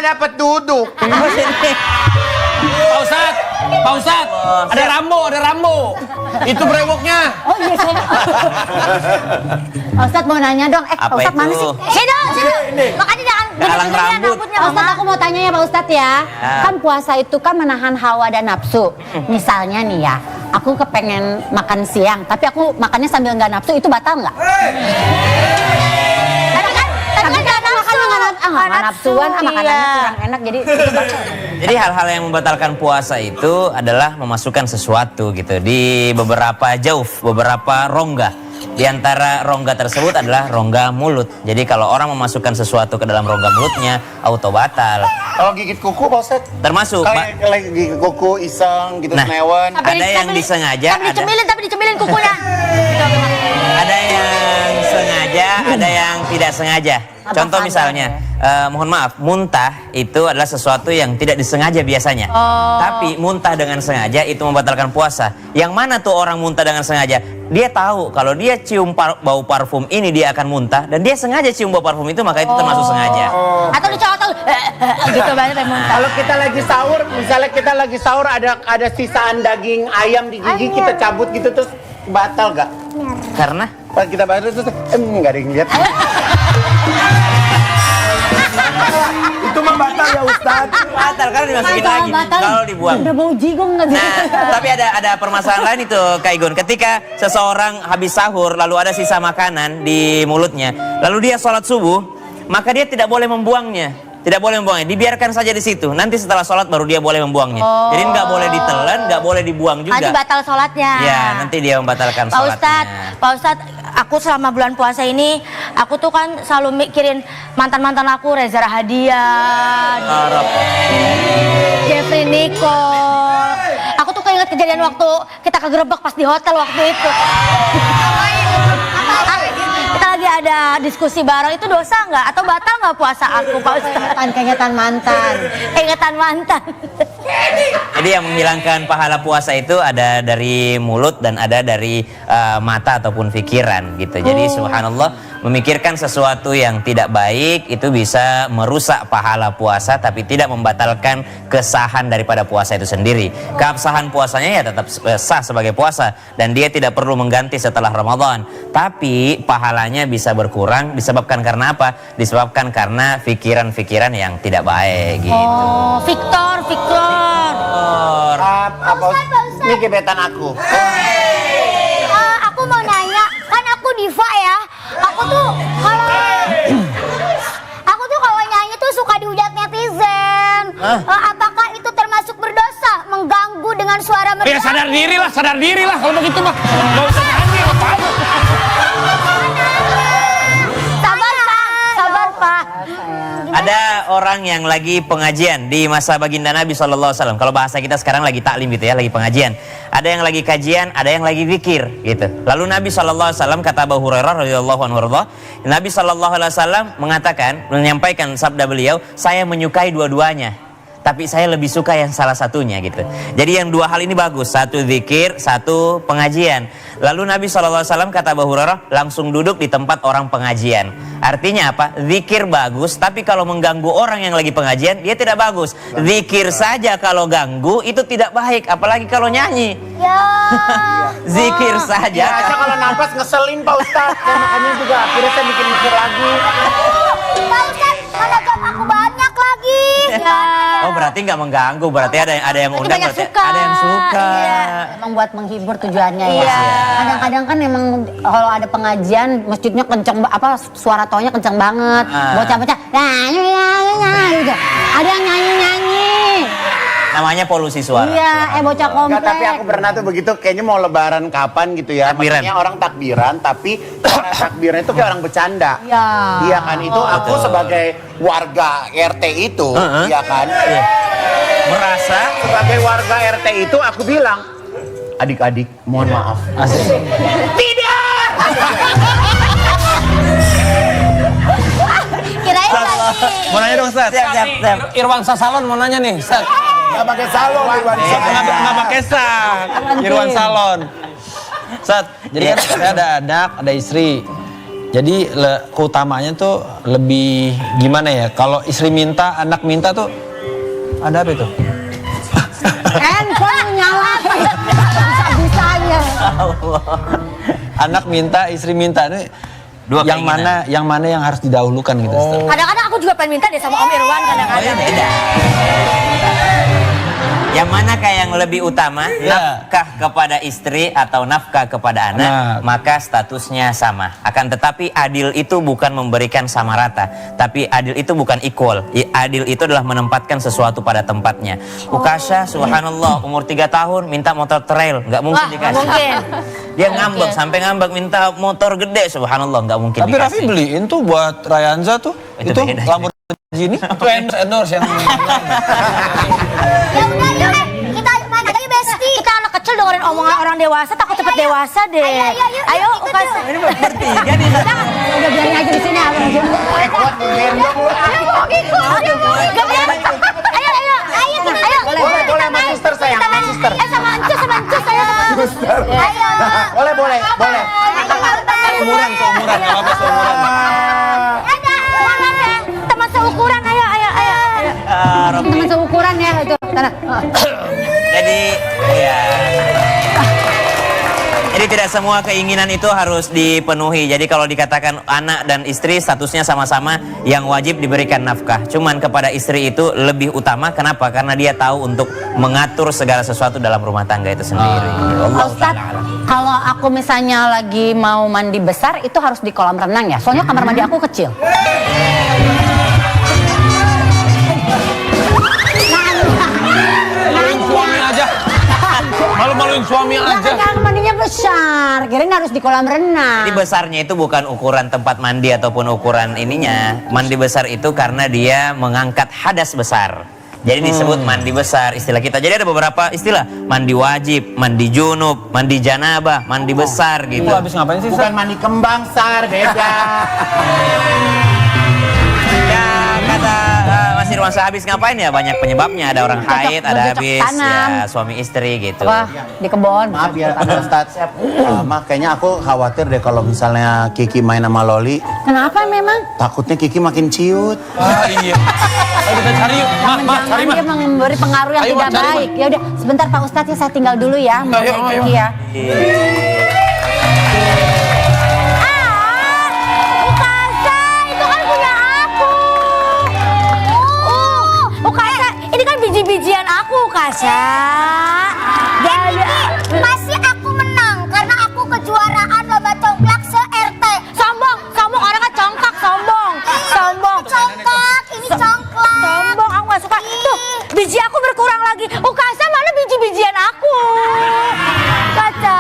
dapat duduk. Pak Ustadz, ada Rambo. Itu brewoknya. Oh iya, saya. Pak Ustadz mau nanya dong. Pak Apa Ustadz mana itu? sih? Sini. Makanya jangan Galang rambut. Pak Ustadz, aku mau tanya ya Pak Ustadz ya. Kan puasa itu kan menahan hawa dan nafsu. Misalnya nih ya, aku kepengen makan siang, tapi aku makannya sambil nggak nafsu, itu batal nggak? Tapi kan nggak nafsuan, makanannya kurang enak, jadi itu batal. Jadi hal-hal yang membatalkan puasa itu adalah memasukkan sesuatu gitu di beberapa jauf, beberapa rongga. Di antara rongga tersebut adalah rongga mulut. Jadi kalau orang memasukkan sesuatu ke dalam rongga mulutnya, auto batal. Kalau gigit kuku, Pak Ustadz? Termasuk, Pak. Kayak gigit kuku, iseng, gitu, senewan. Ada yang disengaja, Tapi dicemilin kukunya. ada yang sengaja, ada yang tidak sengaja. Contoh misalnya, mohon maaf, muntah itu adalah sesuatu yang tidak disengaja biasanya. Tapi muntah dengan sengaja itu membatalkan puasa. Yang mana tuh orang muntah dengan sengaja? Dia tahu kalau dia cium bau parfum ini dia akan muntah, dan dia sengaja cium bau parfum itu, maka itu termasuk sengaja. Atau dicowok gitu banget yang muntah. Kalau kita lagi sahur, misalnya kita lagi sahur ada sisaan daging ayam di gigi, kita cabut gitu terus batal gak? Karena Pas kita batal terus nggak ada yang lihat. Itu mah batal ya Ustaz. batal karena dimasukin lagi. Kalau dibuang. Udah bau jigong nggak sih? Nah, tapi ada permasalahan lain itu, Kak Igun. Ketika seseorang habis sahur lalu ada sisa makanan di mulutnya, lalu dia sholat subuh, maka dia tidak boleh membuangnya. Tidak boleh membuangnya, dibiarkan saja di situ. Nanti setelah sholat baru dia boleh membuangnya. Jadi nggak boleh ditelan, nggak boleh dibuang juga. Nanti batal sholatnya. Ya, nanti dia membatalkan sholatnya. Pak Ustadz, aku selama bulan puasa ini, aku tuh kan selalu mikirin mantan-mantan aku, Reza Rahadian, Jeffrey Nicole. Aku tuh keinget kejadian waktu kita kegerebek pas di hotel waktu itu. Kita lagi ada diskusi bareng, itu dosa nggak? Atau batal nggak puasa aku, Pak Ustadz? Keingetan mantan. Keingetan mantan. Jadi yang menghilangkan pahala puasa itu ada dari mulut dan ada dari mata ataupun pikiran gitu. Jadi subhanallah, memikirkan sesuatu yang tidak baik itu bisa merusak pahala puasa, tapi tidak membatalkan kesahan daripada puasa itu sendiri. Keabsahan puasanya ya tetap sah sebagai puasa, dan dia tidak perlu mengganti setelah Ramadan. Tapi pahalanya bisa berkurang disebabkan karena apa? Disebabkan karena pikiran-pikiran yang tidak baik gitu. Oh, Victor. Apa? Ini gebetan aku. Aku mau nanya, kan aku diva ya. Aku tuh kalau nyanyi tuh suka dihujat netizen. Apakah itu termasuk berdosa, mengganggu dengan suara mereka? Ya sadar diri lah kalau begitu mah. Gak usah nyanyi, ngapain? Sabar Pak. Ada orang yang lagi pengajian di masa baginda Nabi SAW. Kalau bahasa kita sekarang lagi taklim gitu ya, lagi pengajian. Ada yang lagi kajian, ada yang lagi zikir gitu. Lalu Nabi SAW, kata Abu Hurairah radhiyallahu anhu, Nabi SAW menyampaikan sabda beliau, saya menyukai dua-duanya, tapi saya lebih suka yang salah satunya gitu. Jadi yang dua hal ini bagus, satu zikir, satu pengajian. Lalu Nabi SAW, kata Abu Hurairah, langsung duduk di tempat orang pengajian. Artinya apa? Zikir bagus, tapi kalau mengganggu orang yang lagi pengajian, dia tidak bagus. Zikir saja kalau ganggu, itu tidak baik, apalagi kalau nyanyi. Ya. Zikir saja. Ya, aja kalau nafas ngeselin Pak Ustadz. Ya, makanya juga akhirnya saya bikin mikir lagi. Pak Ustadz, mana jam aku banyak lagi. Oh, berarti nggak mengganggu, berarti ada yang undang, banyak berarti suka. ada yang suka. Emang buat menghibur tujuannya ya. Iya. Kadang-kadang kan emang kalau ada pengajian masjidnya kenceng, suara tonya kenceng banget. Bocah-bocah, gitu. Ada yang nyanyi-nyanyi. Namanya polusi suara. Iya, bocah Enggak, komplek. tapi aku pernah tuh begitu, kayaknya mau lebaran kapan gitu ya. Takbiran. Makanya orang takbiran, tapi cara takbiran itu kayak orang bercanda. Iya. Iya kan, itu aku sebagai warga RT itu, iya kan. Merasa Sebagai warga RT itu aku bilang, adik-adik mohon maaf. Tidak! Kirain lagi. Mau nanya dong, Ustaz. siap. Irwan Sasalon mau nanya nih, Ustaz. Gak pakai salon, Iwan. Nggak pakai Irwan Salon. Ustaz, jadi kan saya ada anak, ada istri. Jadi keutamanya tuh lebih gimana ya? Kalau istri minta, anak minta tuh ada apa itu? Handphone nyala. Bisa-bisanya. Anak minta, istri minta ini Dua keinginan. yang mana yang harus didahulukan gitu. Ustaz? Kadang-kadang aku juga pengen minta deh sama Om Irwan Oh ya kadang-kadang. beda. Yang manakah yang lebih utama? Ya. Nafkah kepada istri atau nafkah kepada anak? Maka statusnya sama. Akan tetapi adil itu bukan memberikan sama rata. Tapi adil itu bukan equal. Adil itu adalah menempatkan sesuatu pada tempatnya. Ukasha, subhanallah, umur 3 tahun minta motor trail. Nggak mungkin Wah, dikasih. mungkin. Dia ngambek, sampai ngambek minta motor gede, subhanallah, nggak mungkin Tapi dikasih. Raffi beliin tuh buat Rayanza tuh. Itu Itu beda. Lamborghini. Itu endorse yang Ya udah yuk, kita main aja yuk, Besti. Kita anak kecil dengerin omongan orang dewasa, takut cepet dewasa deh. Ayo, Ukas. Ini bertiga nih. Udah biarin aja di sini abang. Ayo, Boleh, boleh, sama suster sayang, sama suster. Sama Encus, ayo. Ayo. Boleh, boleh, boleh. seumuran, nggak apa-apa seumuran. Ada, mana ya? Teman seukuran, ayo. Teman seukuran ya itu. Sana. Jadi ya. Jadi tidak semua keinginan itu harus dipenuhi. Jadi kalau dikatakan anak dan istri statusnya sama-sama, yang wajib diberikan nafkah. Cuman kepada istri itu lebih utama. Kenapa? Karena dia tahu untuk mengatur segala sesuatu dalam rumah tangga itu sendiri. Allah Ustadz, kalau aku misalnya lagi mau mandi besar itu harus di kolam renang ya. Soalnya kamar mandi aku kecil. Suami aja. Malu-maluin suami Ya aja. kan kamar mandinya besar, kirain harus di kolam renang. Jadi besarnya itu bukan ukuran tempat mandi ataupun ukuran ininya. Mandi besar itu karena dia mengangkat hadas besar. Jadi disebut mandi besar istilah kita. Jadi ada beberapa istilah. Mandi wajib, mandi junub, mandi janabah, mandi besar gitu. Itu habis ngapain sih? Bukan mandi kembang, Sar, beda. Ya kata Mas Irwan habis ngapain ya? Banyak penyebabnya. Ada orang haid, ada bercocok habis tanam. ya suami istri gitu. Wah, di kebon. Maaf ya, Ustadz. Mah kayaknya aku khawatir deh kalau misalnya Kiki main sama Loli. Kenapa memang? Takutnya Kiki makin ciut. Ah iya. Ayo kita cari yuk. Mah, cari Jangan dia memberi pengaruh yang Ayo, tidak Mak, cari, baik. Ya udah, sebentar Pak Ustadz ya saya tinggal dulu ya. Mau Ayo, cari ayo. Kiki ya. Ukasa, itu kan punya aku. Ukasa, ini kan biji-bijian aku, Ukasa. Masih aku menang karena aku kejuaraan lomba congklak se-RT. Sombong, orangnya congkak, sombong. Congkak, ini congklak. Sombong, aku gak suka. Tuh, biji aku berkurang lagi. Ukasa, mana biji-bijian aku? Kaca.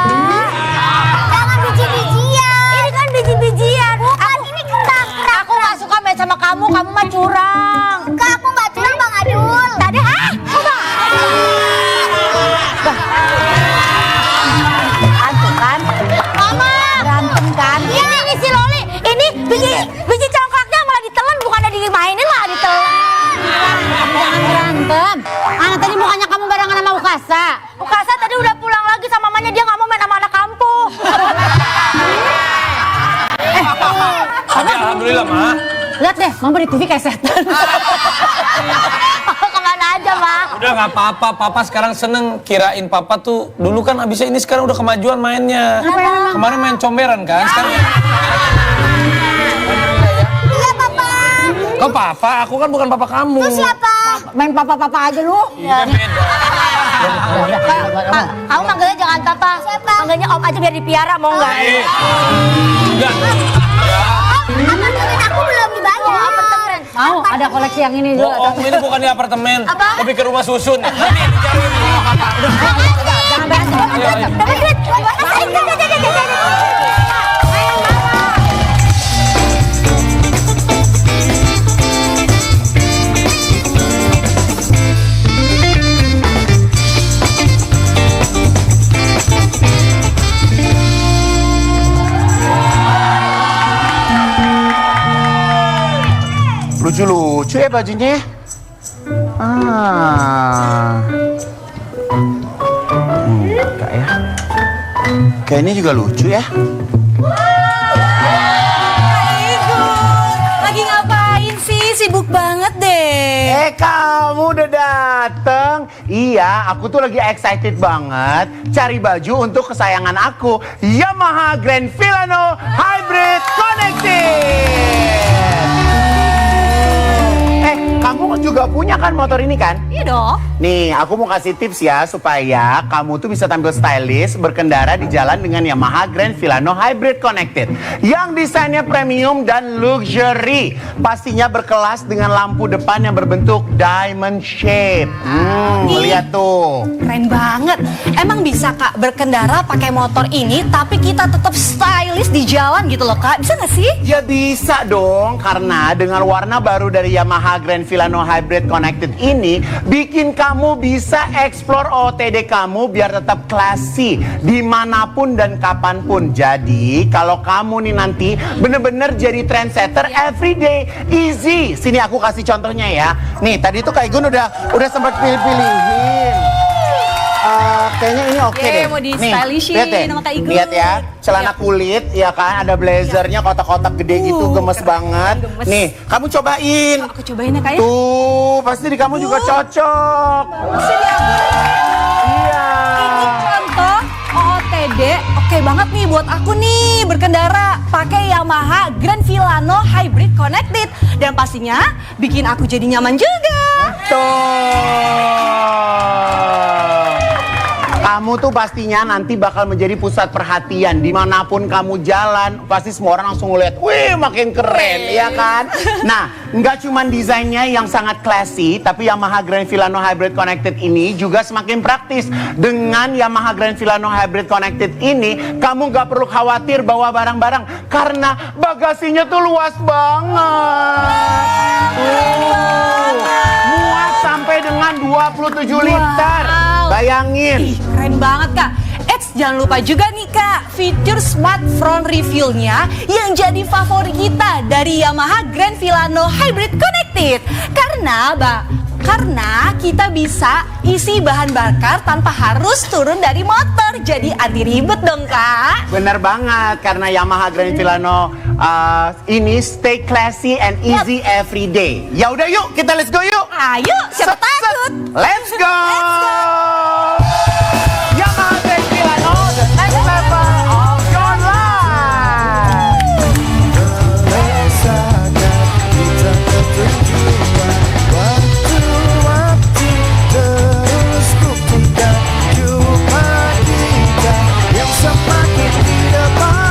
Jangan biji-bijian. Ini kan biji-bijian. Bukan, ini kerang. Aku gak suka main sama kamu mah curang. Enggak, aku gak curang, Bang Adul. Tadi, Antum kan? Mama. Berantem kan? Ini si Loli. Ini biji congklaknya malah ditelan, bukannya dimainin malah ditelan. Jangan berantem. Anak tadi bukannya kamu barengan sama Ukasa. Ukasa tadi udah pulang lagi sama mamanya, dia gak mau main sama anak kampung. Tapi alhamdulillah, Ma. Lihat deh, mama di TV kayak setan. Kemana aja, Ma? Udah nggak apa-apa, Papa sekarang seneng. Kirain Papa tuh dulu kan abisnya ini sekarang udah kemajuan mainnya. Kemarin main comberan kan, sekarang. Iya, Papa. Kok Papa? Aku kan bukan Papa kamu. Itu siapa? Main papa-papa aja lu. Iya beda. Kamu manggilnya jangan Papa. Siapa? Manggilnya Om aja biar dipiara, mau nggak? Enggak. Apartemen aku belum dibayar. Apartemen. Mau ada koleksi yang ini juga. Bohong, ini bukan di apartemen. Apa? Tapi ke rumah susun. Nanti dicariin sama Papa. Udah. Jangan berantem. Ayo, ayo. Dapat duit. Lucu-lucu ya bajunya. Enggak ya. Kayaknya juga lucu ya. masuk banget deh. Kamu udah dateng? Iya, aku tuh lagi excited banget cari baju untuk kesayangan aku, Yamaha Grand Filano Hybrid Connected. Kamu juga punya kan motor ini kan? Iya dong. Nih, aku mau kasih tips ya supaya kamu tuh bisa tampil stylish berkendara di jalan dengan Yamaha Grand Filano Hybrid Connected yang desainnya premium dan luxury. Pastinya berkelas dengan lampu depan yang berbentuk diamond shape. Lihat tuh. Keren banget. Emang bisa Kak berkendara pakai motor ini tapi kita tetap stylish di jalan gitu loh Kak? Bisa nggak sih? Ya bisa dong, karena dengan warna baru dari Yamaha Grand Filano Hybrid Connected ini bikin kamu bisa explore OOTD kamu biar tetap classy dimanapun dan kapanpun. Jadi kalau kamu nih nanti bener-bener jadi trendsetter everyday easy. Sini aku kasih contohnya ya. Nih tadi tuh Kak Igun udah sempat pilih-pilihin. Kayaknya ini oke deh. Mau di Nih, stylishin lihat deh. sama Kak Igun. Lihat ya, celana kulit ya kan, ada blazernya kotak-kotak gede gitu, gemes banget. gemes. Nih, kamu cobain. Aku cobain ya Kak ya. Tuh, pasti di kamu juga cocok. Iya. Ini contoh OOTD, oke banget nih buat aku nih berkendara pakai Yamaha Grand Filano Hybrid Connected dan pastinya bikin aku jadi nyaman juga. Kamu tuh pastinya nanti bakal menjadi pusat perhatian dimanapun kamu jalan. Pasti semua orang langsung ngeliat, wih makin keren ya kan. Nah, nggak cuma desainnya yang sangat classy, tapi Yamaha Grand Filano Hybrid Connected ini juga semakin praktis. Dengan Yamaha Grand Filano Hybrid Connected ini, kamu nggak perlu khawatir bawa barang-barang karena bagasinya tuh luas banget. Muat sampai dengan 27 liter. Bayangin. Ih, keren banget Kak. Jangan lupa juga nih Kak, fitur Smart Front Refuel-nya yang jadi favorit kita dari Yamaha Grand Filano Hybrid Connected. Karena kita bisa isi bahan bakar tanpa harus turun dari motor. Jadi anti ribet dong Kak. Bener banget, karena Yamaha Grand Filano ini stay classy and easy every day. Ya udah yuk, kita let's go yuk. Ayo, siapa takut? Let's go. Yamaha Grand Filano, the next level of your life. Waktu-waktu terus kuputar jumpa kita yang semakin di depan.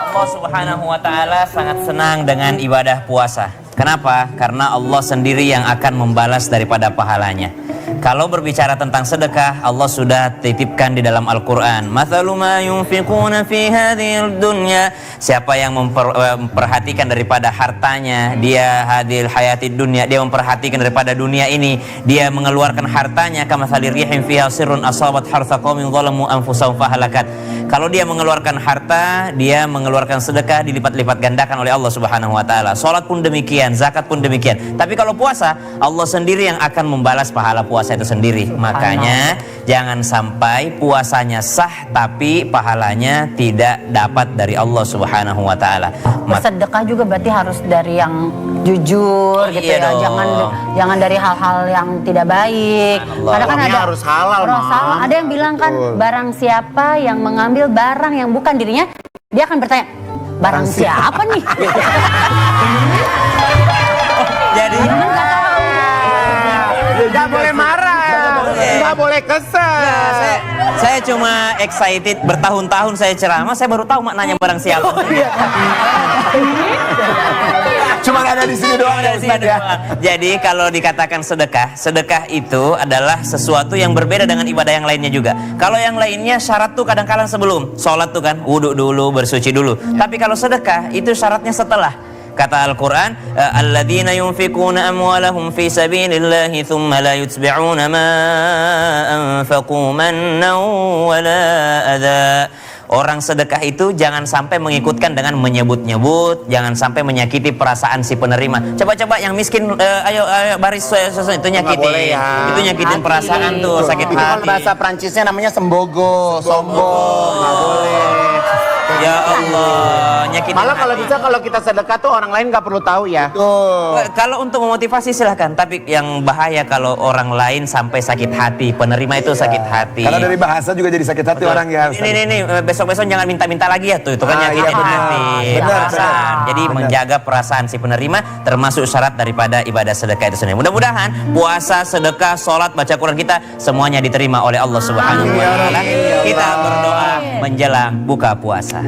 Allah Subhanahu wa Ta'ala sangat senang dengan ibadah puasa. Kenapa? Karena Allah sendiri yang akan membalas daripada pahalanya. Kalau berbicara tentang sedekah, Allah sudah titipkan di dalam Al-Quran. Mathalu ma yunfiquna fi hadhil dunya. Siapa yang memperhatikan daripada hartanya, dia hadil hayatid dunya, dia memperhatikan daripada dunia ini, dia mengeluarkan hartanya kamathali rihin fiha sirrun asabat hartha qaumin zalamu anfusahum fahalakat. Kalau dia mengeluarkan harta, dia mengeluarkan sedekah dilipat-lipat gandakan oleh Allah Subhanahu wa Ta'ala. Salat pun demikian, zakat pun demikian. Tapi kalau puasa, Allah sendiri yang akan membalas pahala puasa itu sendiri. Makanya jangan sampai puasanya sah tapi pahalanya tidak dapat dari Allah Subhanahu wa Ta'ala. Bersedekah juga berarti harus dari yang jujur gitu iya ya. dong. Jangan dari hal-hal yang tidak baik. Karena kan Uangnya ada harus halal, harus Mam. halal. Ada yang bilang kan barang siapa yang mengambil barang yang bukan dirinya, dia akan bertanya, barang siapa nih? Jadi Gak boleh marah, gak boleh kesel. saya cuma excited, bertahun-tahun saya ceramah, saya baru tahu maknanya barang siapa. Cuma ada di sini doang ya Ustaz ya. Jadi kalau dikatakan sedekah, sedekah itu adalah sesuatu yang berbeda dengan ibadah yang lainnya juga. Kalau yang lainnya syarat tuh kadang-kadang sebelum sholat tuh kan, wudhu dulu, bersuci dulu. Tapi kalau sedekah itu syaratnya setelah. Kata Al-Quran, alladzina yunfikuna amwalahum fi sabilillahi thumma la yutbi'una ma anfaqu mannan wa la adha Orang sedekah itu jangan sampai mengikutkan dengan menyebut-nyebut, jangan sampai menyakiti perasaan si penerima. Coba-coba yang miskin, ayo baris itu nyakitin, boleh ya. itu nyakitin perasaan tuh, sakit Itu kan hati. bahasa Prancisnya namanya sembogo, sombong, nggak boleh. Ya Allah, nyakitin Malah kalau hati. bisa kalau kita sedekah tuh orang lain nggak perlu tahu ya. Kalau untuk memotivasi silahkan, tapi yang bahaya kalau orang lain sampai sakit hati, penerima itu sakit hati. Karena dari bahasa juga jadi sakit hati orang ya. Ustaz. Ini besok-besok jangan minta-minta lagi ya tuh, itu kan Ah, nyakitin iya, benar. hati. Benar, Perasaan. benar. Jadi Benar. menjaga perasaan si penerima termasuk syarat daripada ibadah sedekah itu sendiri. Mudah-mudahan puasa, sedekah, sholat, baca Quran kita semuanya diterima oleh Allah Subhanahu wa taala. Kita berdoa menjelang buka puasa.